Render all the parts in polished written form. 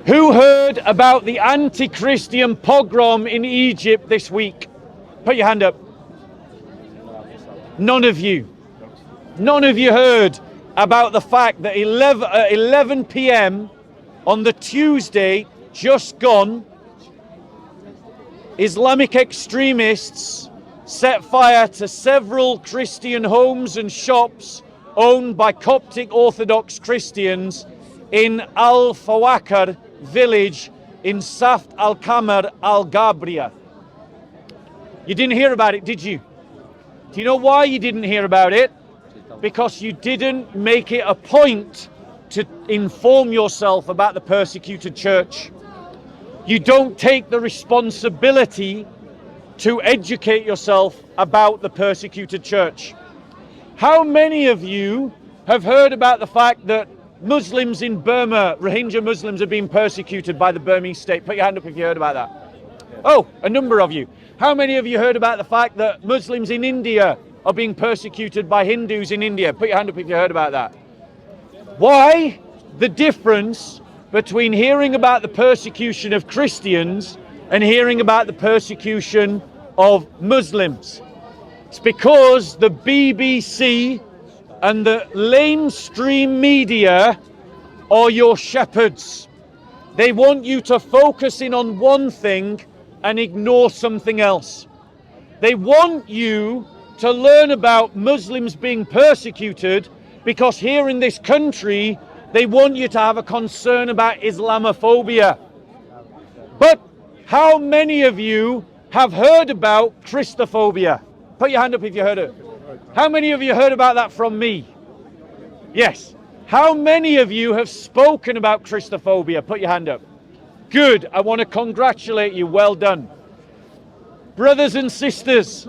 Who heard about the anti-Christian pogrom in Egypt this week? Put your hand up. None of you. None of you heard about the fact that 11 p.m. on the Tuesday just gone, Islamic extremists set fire to several Christian homes and shops owned by Coptic Orthodox Christians in Al-Fawakar village in Saft al-Kamar al-Gabria. You didn't hear about it, did you? Do you know why you didn't hear about it? Because you didn't make it a point to inform yourself about the persecuted church. You don't take the responsibility to educate yourself about the persecuted church. How many of you have heard about the fact that Muslims in Burma, Rohingya Muslims, are being persecuted by the Burmese state? Put your hand up if you heard about that. Oh, a number of you. How many of you heard about the fact that Muslims in India are being persecuted by Hindus in India? Put your hand up if you heard about that. Why the difference between hearing about the persecution of Christians and hearing about the persecution of Muslims? It's because the BBC and the mainstream media are your shepherds. They want you to focus in on one thing and ignore something else. They want you to learn about Muslims being persecuted because here in this country they want you to have a concern about Islamophobia. But how many of you have heard about Christophobia? Put your hand up if you heard it. How many of you heard about that from me? Yes. How many of you have spoken about Christophobia? Put your hand up. Good. I want to congratulate you. Well done. Brothers and sisters,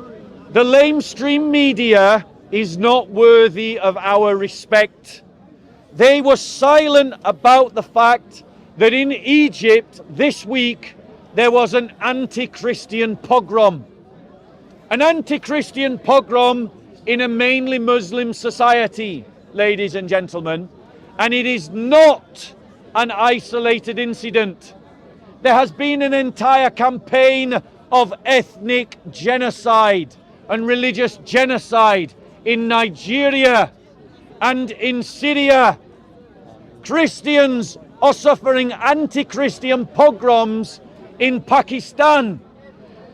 the mainstream media is not worthy of our respect. They were silent about the fact that in Egypt this week there was an anti-Christian pogrom. An anti-Christian pogrom in a mainly Muslim society, ladies and gentlemen, and it is not an isolated incident. There has been an entire campaign of ethnic genocide and religious genocide in Nigeria and in Syria. Christians are suffering anti-Christian pogroms in Pakistan.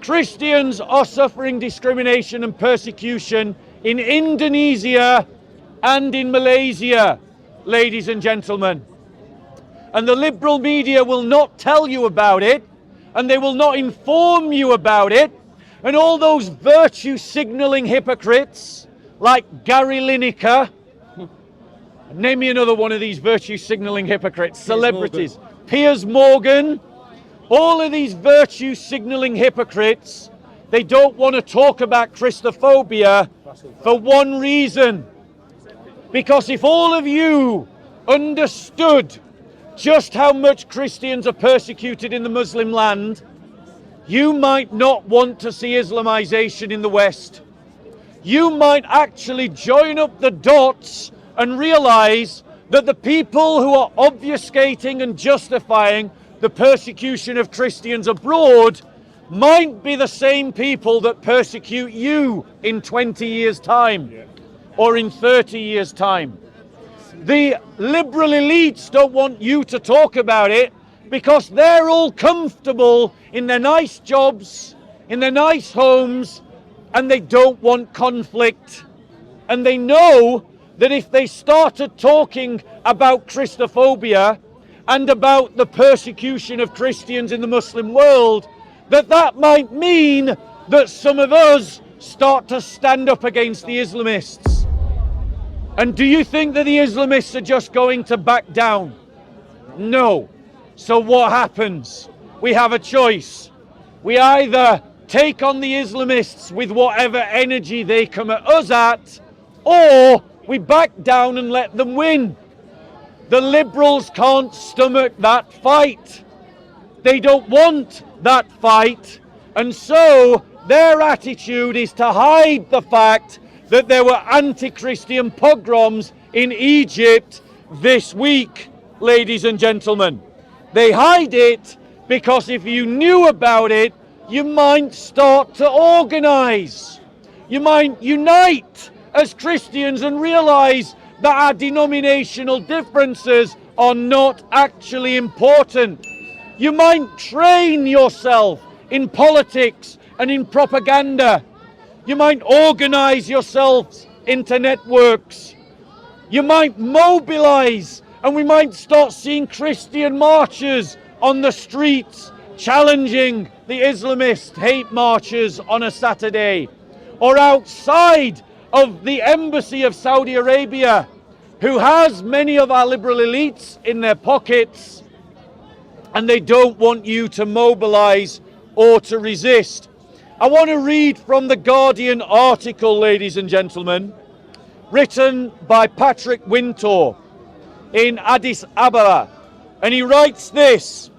Christians are suffering discrimination and persecution in Indonesia and in Malaysia, ladies and gentlemen. And the liberal media will not tell you about it, and they will not inform you about it. And all those virtue signaling hypocrites like Gary Lineker, name me another one of these virtue signaling hypocrites, celebrities, Piers Morgan, all of these virtue signaling hypocrites, they don't want to talk about Christophobia for one reason. Because if all of you understood just how much Christians are persecuted in the Muslim land, you might not want to see Islamization in the West. You might actually join up the dots and realize that the people who are obfuscating and justifying the persecution of Christians abroad might be the same people that persecute you in 20 years' time or in 30 years' time. The liberal elites don't want you to talk about it because they're all comfortable in their nice jobs, in their nice homes, and they don't want conflict. And they know that if they started talking about Christophobia and about the persecution of Christians in the Muslim world, that might mean that some of us start to stand up against the Islamists. And do you think that the Islamists are just going to back down? No. So what happens? We have a choice. We either take on the Islamists with whatever energy they come at us at, or we back down and let them win. The liberals can't stomach that fight. They don't want that fight. And so their attitude is to hide the fact that there were anti-Christian pogroms in Egypt this week, ladies and gentlemen. They hide it because if you knew about it, you might start to organize. You might unite as Christians and realize that our denominational differences are not actually important. You might train yourself in politics and in propaganda. You might organize yourselves into networks. You might mobilize, and we might start seeing Christian marches on the streets challenging the Islamist hate marches on a Saturday, or outside of the embassy of Saudi Arabia, who has many of our liberal elites in their pockets, and they don't want you to mobilize or to resist. I want to read from the Guardian article, ladies and gentlemen, written by Patrick Wintour in Addis Ababa, and he writes this: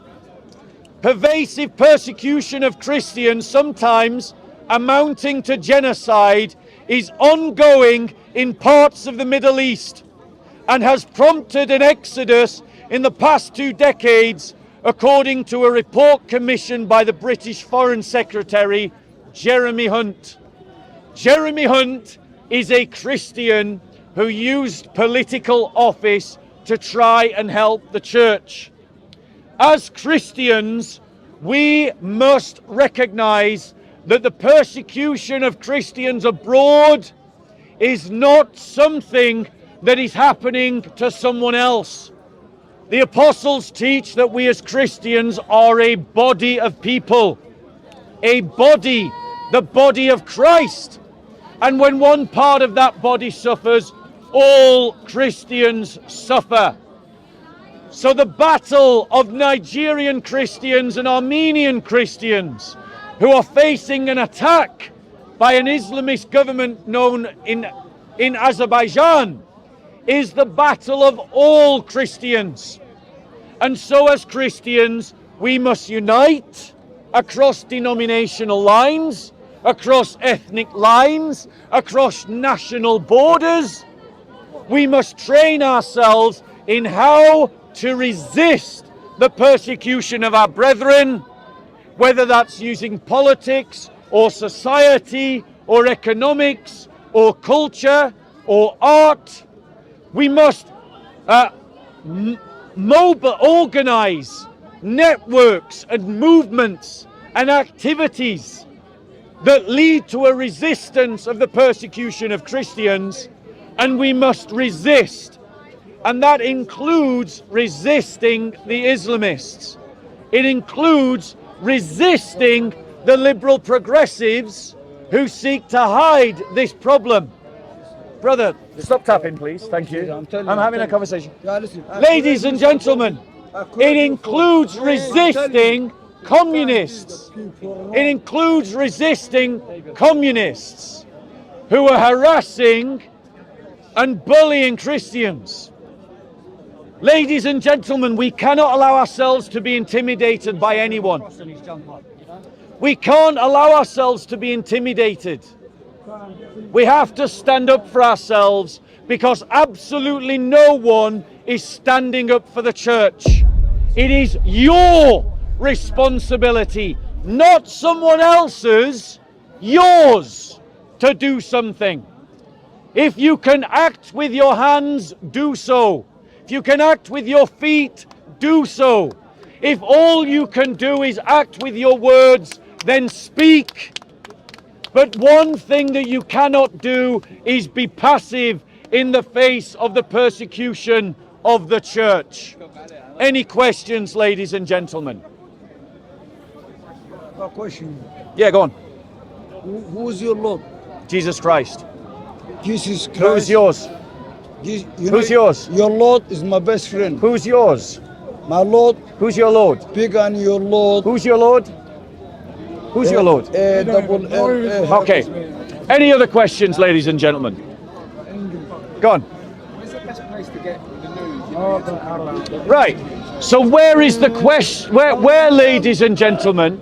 pervasive persecution of Christians, sometimes amounting to genocide, is ongoing in parts of the Middle East and has prompted an exodus in the past 2 decades, according to a report commissioned by the British Foreign Secretary Jeremy Hunt. Jeremy Hunt is a Christian who used political office to try and help the church. As Christians, we must recognize that the persecution of Christians abroad is not something that is happening to someone else. The apostles teach that we as Christians are a body of people, a body, the body of Christ. And when one part of that body suffers, all Christians suffer. So the battle of Nigerian Christians and Armenian Christians who are facing an attack by an Islamist government known in Azerbaijan is the battle of all Christians. And so as Christians, we must unite across denominational lines, across ethnic lines, across national borders. We must train ourselves in how to resist the persecution of our brethren, whether that's using politics or society or economics or culture or art. We must organize networks and movements and activities that lead to a resistance of the persecution of Christians, and we must resist. And that includes resisting the Islamists. It includes resisting the liberal progressives who seek to hide this problem. Brother, stop tapping, please. Thank you. I'm having a conversation. Ladies and gentlemen, it includes resisting communists. It includes resisting communists who are harassing and bullying Christians. Ladies and gentlemen, we cannot allow ourselves to be intimidated by anyone. We can't allow ourselves to be intimidated. We have to stand up for ourselves, because absolutely no one is standing up for the church. It is your responsibility, not someone else's, yours, to do something. If you can act with your hands, do so. If you can act with your feet, do so. If all you can do is act with your words, then speak. But one thing that you cannot do is be passive in the face of the persecution of the church. Any questions, ladies and gentlemen? A question. Yeah, go on. Who is your Lord? Jesus Christ. Jesus Christ. Who's yours? Who's yours? Your Lord is my best friend. Who's yours? My Lord. Who's your Lord? Bigger than your Lord. Who's your Lord? Who's your Lord? Double L. Okay. Any other questions, ladies and gentlemen? Go on. Where's the best place to get the news? Right. So where is the question? Where, ladies and gentlemen,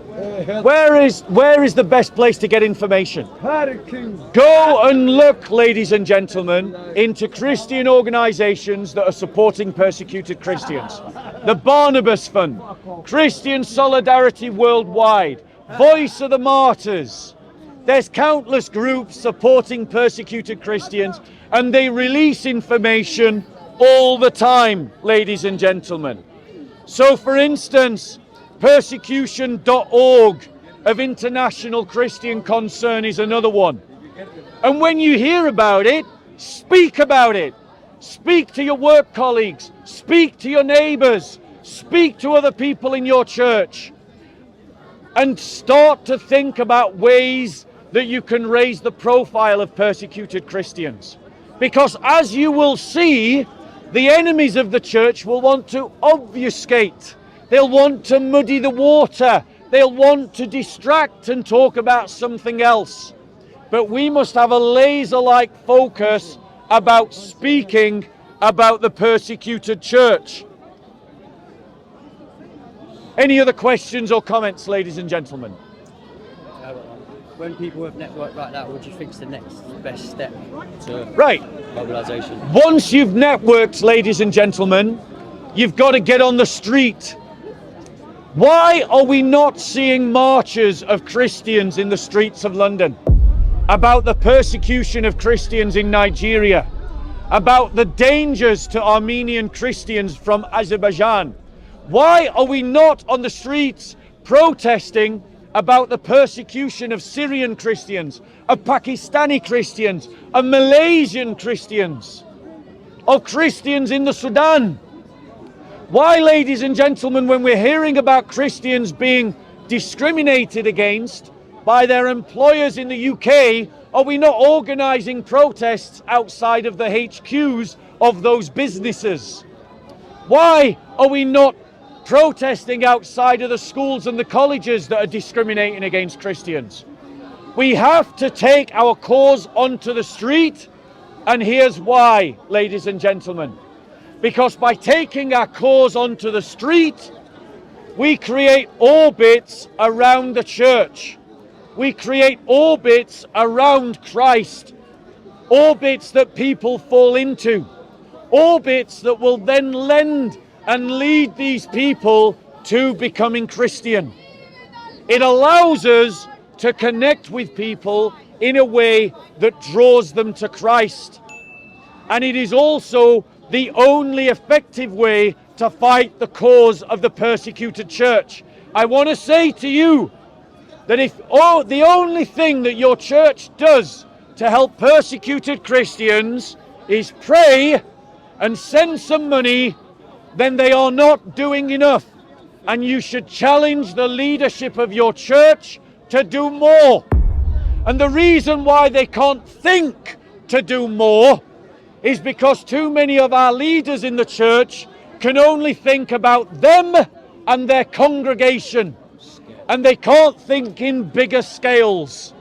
Where is the best place to get information? Go and look, ladies and gentlemen, into Christian organizations that are supporting persecuted Christians. The Barnabas Fund, Christian Solidarity Worldwide, Voice of the Martyrs. There's countless groups supporting persecuted Christians, and they release information all the time, ladies and gentlemen. So, for instance, persecution.org of International Christian Concern is another one. And when you hear about it, speak about it. Speak to your work colleagues, speak to your neighbors, speak to other people in your church, and start to think about ways that you can raise the profile of persecuted Christians. Because as you will see, the enemies of the church will want to obfuscate. They'll want to muddy the water. They'll want to distract and talk about something else. But we must have a laser-like focus about speaking about the persecuted church. Any other questions or comments, ladies and gentlemen? When people have networked like that, what do you think is the next best step to mobilisation? Once you've networked, ladies and gentlemen, you've got to get on the street. Why are we not seeing marches of Christians in the streets of London? About the persecution of Christians in Nigeria, about the dangers to Armenian Christians from Azerbaijan. Why are we not on the streets protesting about the persecution of Syrian Christians, of Pakistani Christians, of Malaysian Christians, of Christians in the Sudan? Why, ladies and gentlemen, when we're hearing about Christians being discriminated against by their employers in the UK, are we not organising protests outside of the HQs of those businesses? Why are we not protesting outside of the schools and the colleges that are discriminating against Christians? We have to take our cause onto the street, and here's why, ladies and gentlemen. Because by taking our cause onto the street, we create orbits around the church. We create orbits around Christ. Orbits that people fall into. Orbits that will then lend and lead these people to becoming Christian. It allows us to connect with people in a way that draws them to Christ. And it is also the only effective way to fight the cause of the persecuted church. I want to say to you that if the only thing that your church does to help persecuted Christians is pray and send some money, then they are not doing enough. And you should challenge the leadership of your church to do more. And the reason why they can't think to do more is because too many of our leaders in the church can only think about them and their congregation. And they can't think in bigger scales.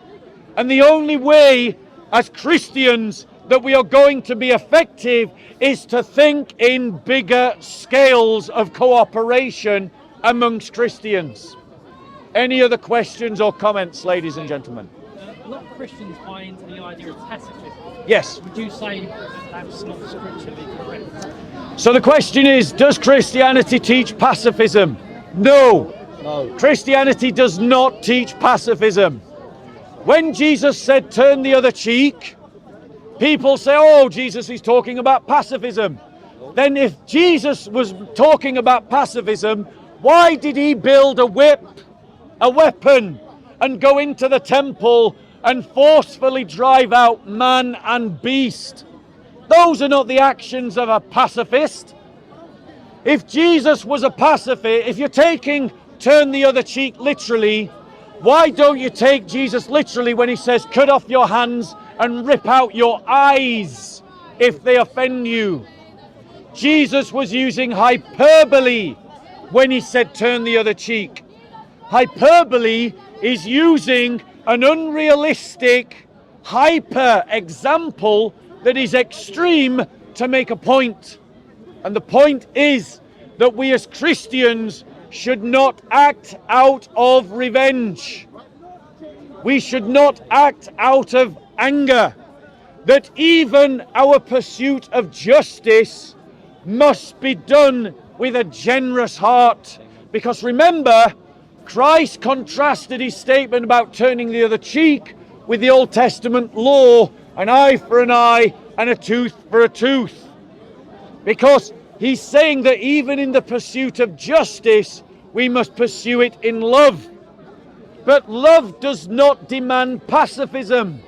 And the only way as Christians that we are going to be effective is to think in bigger scales of cooperation amongst Christians. Any other questions or comments, ladies and gentlemen? A lot of Christians buy into the idea of pacifism. Yes. Would you say that's not scripturally correct? So the question is, does Christianity teach pacifism? No. Christianity does not teach pacifism. When Jesus said, turn the other cheek, people say, oh, Jesus is talking about pacifism. Then if Jesus was talking about pacifism, why did he build a whip, a weapon, and go into the temple and forcefully drive out man and beast? Those are not the actions of a pacifist. If Jesus was a pacifist, if you're taking turn the other cheek literally, why don't you take Jesus literally when he says, cut off your hands and rip out your eyes if they offend you? Jesus was using hyperbole when he said, turn the other cheek. Hyperbole is using an unrealistic hyper example that is extreme to make a point. And the point is that we as Christians should not act out of revenge. We should not act out of anger. That even our pursuit of justice must be done with a generous heart. Because remember, Christ contrasted his statement about turning the other cheek with the Old Testament law, an eye for an eye and a tooth for a tooth. Because he's saying that even in the pursuit of justice, we must pursue it in love. But love does not demand pacifism.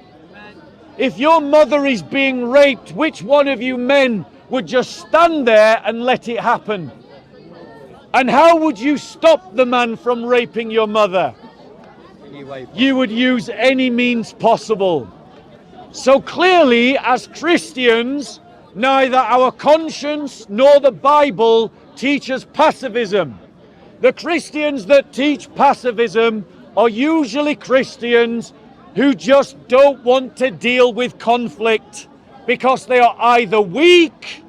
If your mother is being raped, which one of you men would just stand there and let it happen? And how would you stop the man from raping your mother? You would use any means possible. So clearly, as Christians, neither our conscience nor the Bible teaches pacifism. The Christians that teach pacifism are usually Christians who just don't want to deal with conflict because they are either weak,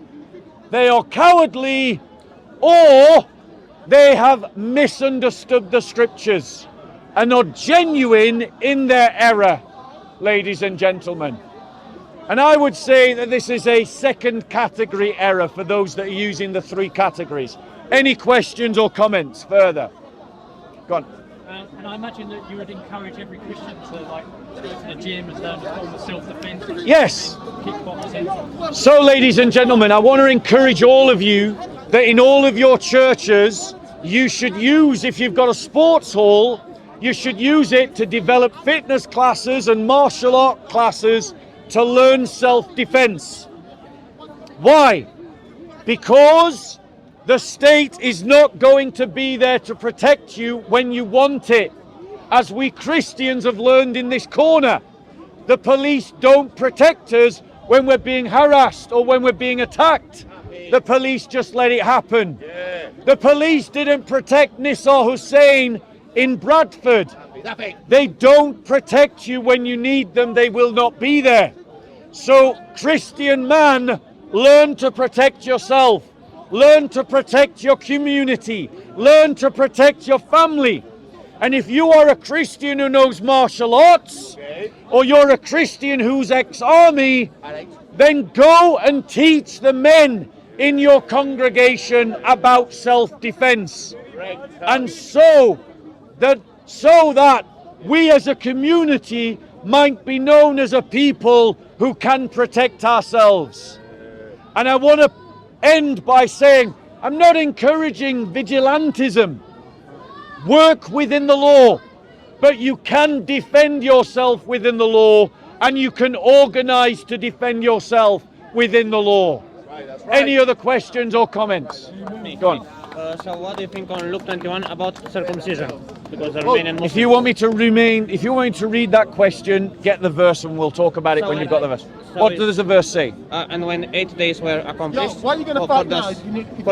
they are cowardly, or they have misunderstood the scriptures and are genuine in their error, ladies and gentlemen. And I would say that this is a second category error for those that are using the three categories. Any questions or comments further? Go on. And I imagine that you would encourage every Christian to go to the gym and learn a form of self-defense. Yes. Kickboxing. So, ladies and gentlemen, I want to encourage all of you that in all of your churches, you should use, if you've got a sports hall, you should use it to develop fitness classes and martial art classes to learn self-defense. Why? Because the state is not going to be there to protect you when you want it. As we Christians have learned in this corner, the police don't protect us when we're being harassed or when we're being attacked. The police just let it happen. The police didn't protect Nisar Hussain in Bradford. They don't protect you when you need them. They will not be there. So, Christian man, learn to protect yourself. Learn to protect your community. Learn to protect your family. And if you are a Christian who knows martial arts, or you're a Christian who's ex-army, then go and teach the men in your congregation about self-defense. And so that we as a community might be known as a people who can protect ourselves. And I want to end by saying, I'm not encouraging vigilantism. Work within the law, but you can defend yourself within the law, and you can organize to defend yourself within the law. Right. Any other questions or comments? Go on. So what do you think on Luke 21 about circumcision? Because the Romanian Muslims... If you want me to read that question, get the verse and we'll talk about it when you've got the verse. What does the verse say? And when 8 days were accomplished for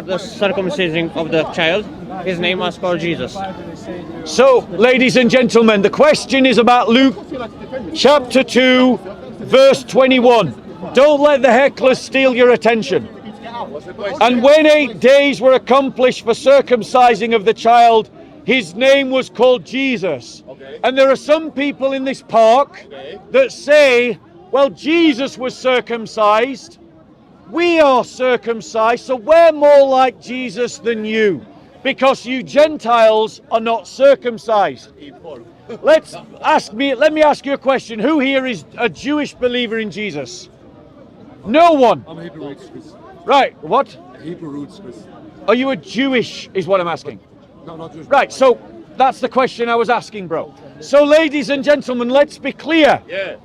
the circumcision of the child, his name was called Jesus. So, ladies and gentlemen, the question is about Luke chapter 2, verse 21. Don't let the hecklers steal your attention. And when 8 days were accomplished for circumcising of the child, his name was called Jesus. And there are some people in this park that say, well, Jesus was circumcised, we are circumcised, so we're more like Jesus than you, because you Gentiles are not circumcised. Let me ask you a question. Who here is a Jewish believer in Jesus? No one. I'm a Hebrew roots Christian. Right, what? Hebrew roots Christian. Are you a Jewish, is what I'm asking? No, not Jewish. Right, so that's the question I was asking, bro. So, ladies and gentlemen, let's be clear. Yeah.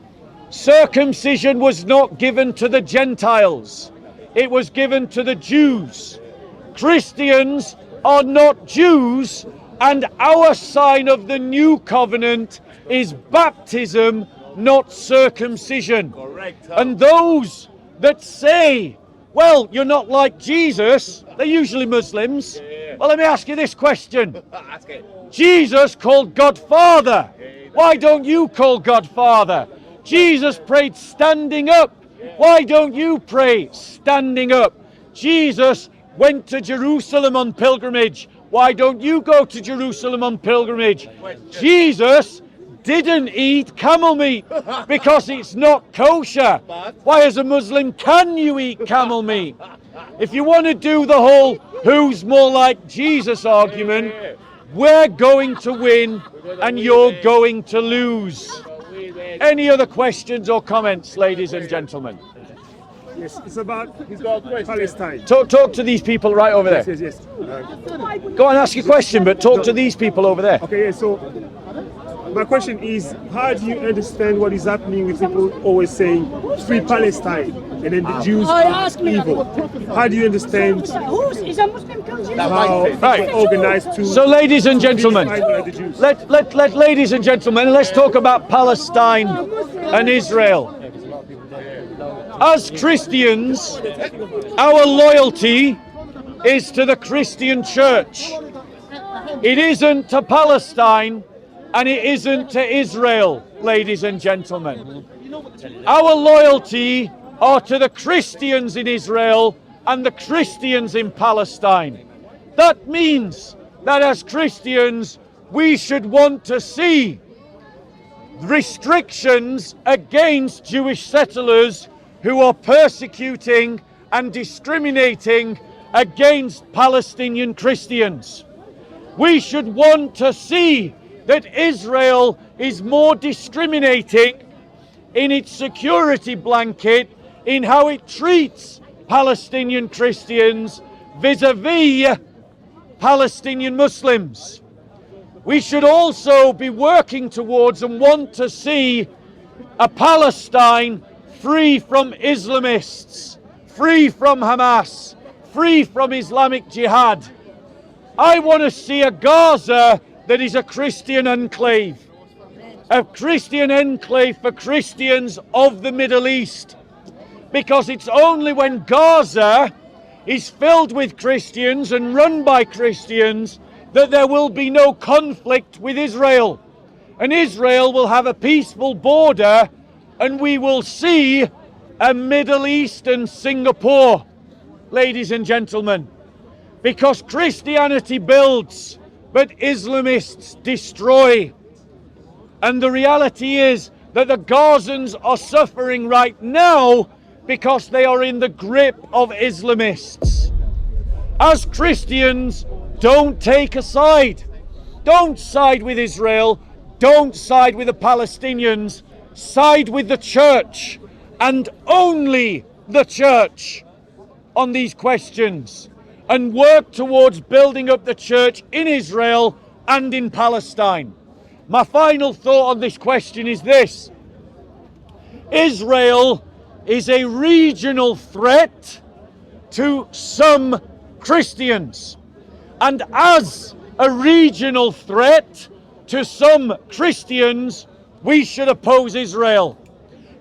Circumcision was not given to the Gentiles. It was given to the Jews. Christians are not Jews, and our sign of the new covenant is baptism, not circumcision. Correct. And those that say, well, you're not like Jesus, they're usually Muslims. Well, let me ask you this question. Ask it. Jesus called God Father. Why don't you call God Father? Jesus prayed standing up. Why don't you pray standing up? Jesus went to Jerusalem on pilgrimage. Why don't you go to Jerusalem on pilgrimage? Jesus didn't eat camel meat because it's not kosher. Why, as a Muslim, can you eat camel meat? If you want to do the whole who's more like Jesus argument, we're going to win and you're going to lose. Any other questions or comments, ladies and gentlemen? Yes, it's about Palestine. Talk to these people right over there. Yes. Go on, ask your question, but talk to these people over there. Okay, yeah, so my question is, how do you understand what is happening with people always saying free Palestine and then the Jews are evil? How do you understand how Right. organized to So, ladies and gentlemen, the Jews? let ladies and gentlemen, let's talk about Palestine and Israel. As Christians, our loyalty is to the Christian church. It isn't to Palestine and it isn't to Israel, ladies and gentlemen. Our loyalty are to the Christians in Israel and the Christians in Palestine. That means that as Christians, we should want to see restrictions against Jewish settlers who are persecuting and discriminating against Palestinian Christians. We should want to see that Israel is more discriminating in its security blanket in how it treats Palestinian Christians vis-a-vis Palestinian Muslims. We should also be working towards and want to see a Palestine free from Islamists, free from Hamas, free from Islamic Jihad. I want to see a Gaza that is a Christian enclave for Christians of the Middle East. Because it's only when Gaza is filled with Christians and run by Christians that there will be no conflict with Israel. And Israel will have a peaceful border and we will see a Middle Eastern Singapore, ladies and gentlemen. Because Christianity builds, but Islamists destroy. And the reality is that the Gazans are suffering right now because they are in the grip of Islamists. As Christians, don't take a side. Don't side with Israel. Don't side with the Palestinians. Side with the church and only the church on these questions, and work towards building up the church in Israel and in Palestine. My final thought on this question is this: Israel is a regional threat to some Christians, and as a regional threat to some Christians, we should oppose Israel.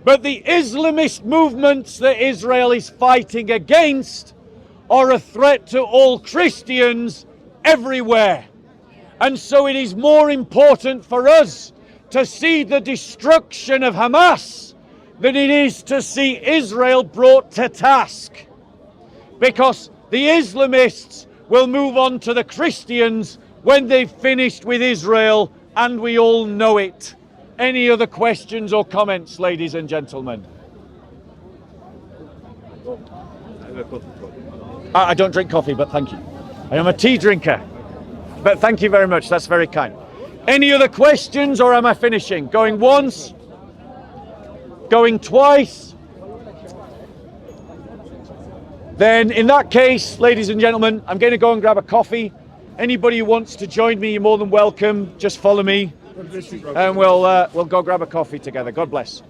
But the Islamist movements that Israel is fighting against are a threat to all Christians everywhere. And so it is more important for us to see the destruction of Hamas than it is to see Israel brought to task. Because the Islamists will move on to the Christians when they've finished with Israel, and we all know it. Any other questions or comments, ladies and gentlemen? I don't drink coffee, but thank you. I am a tea drinker, but thank you very much. That's very kind. Any other questions, or am I finishing? Going once? Going twice? Then in that case, ladies and gentlemen, I'm going to go and grab a coffee. Anybody who wants to join me, you're more than welcome. Just follow me and we'll go grab a coffee together. God bless.